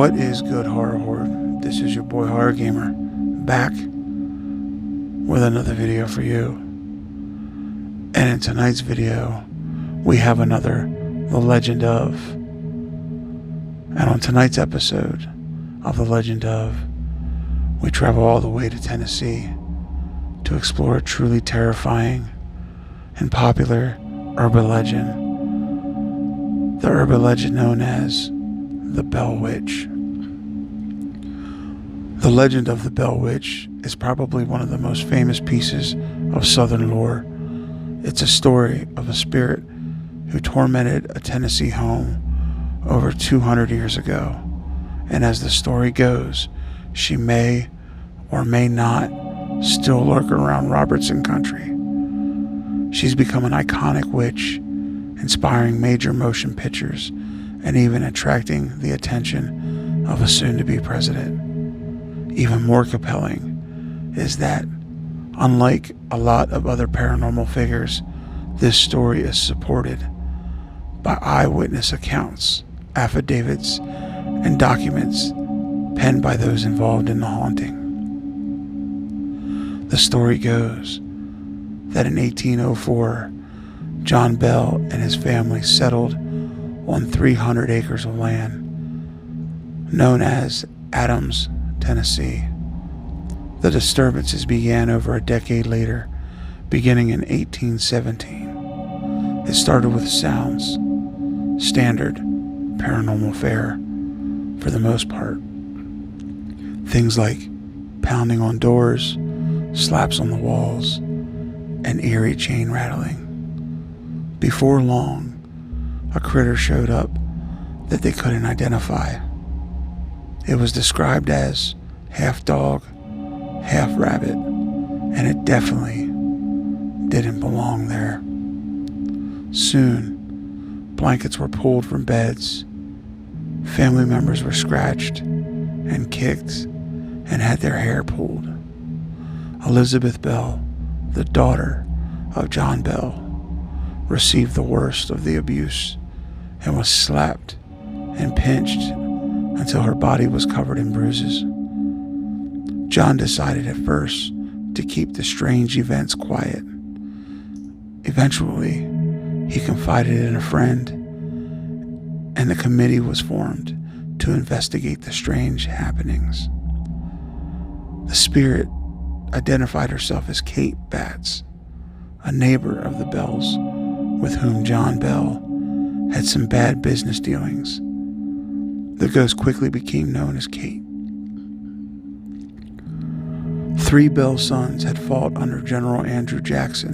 What is good, Horror Horde? This is your boy Horror Gamer, back with another video for you. And in tonight's video, we have another The Legend of. And on tonight's episode of The Legend of, we travel all the way to Tennessee to explore a truly terrifying and popular urban legend. The urban legend known as the Bell Witch. The legend of the Bell Witch is probably one of the most famous pieces of Southern lore. It's a story of a spirit who tormented a Tennessee home over 200 years ago. And as the story goes, she may or may not still lurk around Robertson country. She's become an iconic witch, inspiring major motion pictures and even attracting the attention of a soon-to-be president. Even more compelling is that, unlike a lot of other paranormal figures, this story is supported by eyewitness accounts, affidavits, and documents penned by those involved in the haunting. The story goes that in 1804, John Bell and his family settled on 300 acres of land known as Adams, Tennessee. The disturbances began over a decade later, beginning in 1817. It started with sounds, standard paranormal fare for the most part. Things like pounding on doors, slaps on the walls, and eerie chain rattling. Before long, a critter showed up that they couldn't identify. It was described as half dog, half rabbit, and it definitely didn't belong there. Soon, blankets were pulled from beds, family members were scratched and kicked and had their hair pulled. Elizabeth Bell, the daughter of John Bell, received the worst of the abuse and was slapped and pinched until her body was covered in bruises. John decided at first to keep the strange events quiet. Eventually, he confided in a friend, and the committee was formed to investigate the strange happenings. The spirit identified herself as Kate Batts, a neighbor of the Bells, with whom John Bell had some bad business dealings. The ghost quickly became known as Kate. 3 Bell sons had fought under General Andrew Jackson,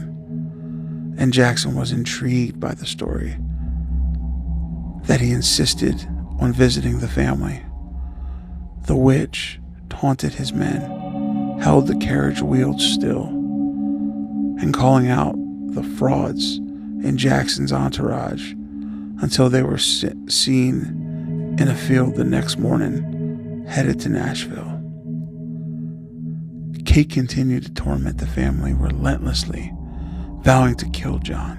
and Jackson was intrigued by the story that he insisted on visiting the family. The witch taunted his men, held the carriage wheels still, and calling out the frauds in Jackson's entourage until they were seen in a field the next morning, headed to Nashville. Kate continued to torment the family relentlessly, vowing to kill John.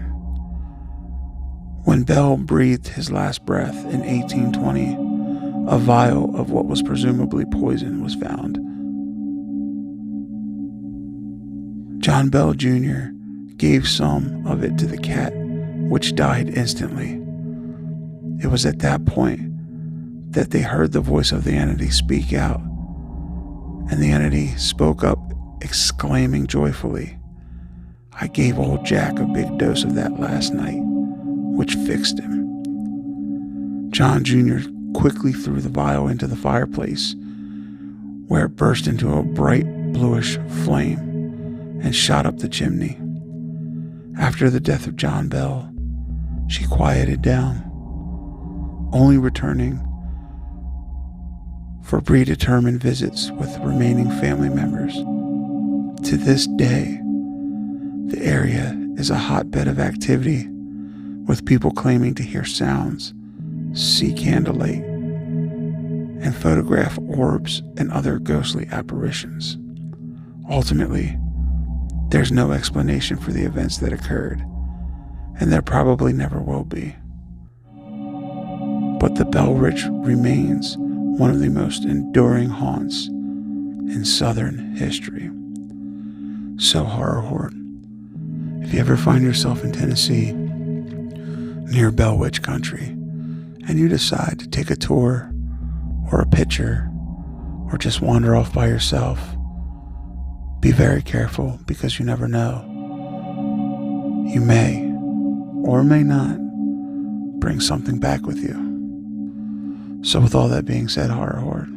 When Bell breathed his last breath in 1820, a vial of what was presumably poison was found. John Bell Jr. gave some of it to the cat, which died instantly. It was at that point that they heard the voice of the entity speak out, and the entity spoke up, exclaiming joyfully, "I gave old Jack a big dose of that last night, which fixed him." John Jr. quickly threw the vial into the fireplace, where it burst into a bright bluish flame and shot up the chimney. After the death of John Bell, she quieted down, only returning for predetermined visits with remaining family members. To this day, the area is a hotbed of activity, with people claiming to hear sounds, see candlelight, and photograph orbs and other ghostly apparitions. Ultimately, there's no explanation for the events that occurred, and there probably never will be. But the Bell Witch remains one of the most enduring haunts in Southern history. So Horror Horde, if you ever find yourself in Tennessee, near Bell Witch Country, and you decide to take a tour or a picture or just wander off by yourself, be very careful, because you never know. You may or may not bring something back with you. So with all that being said, Horror Horde,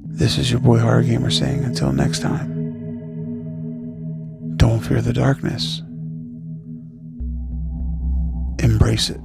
this is your boy Horror Gamer saying until next time, don't fear the darkness. Embrace it.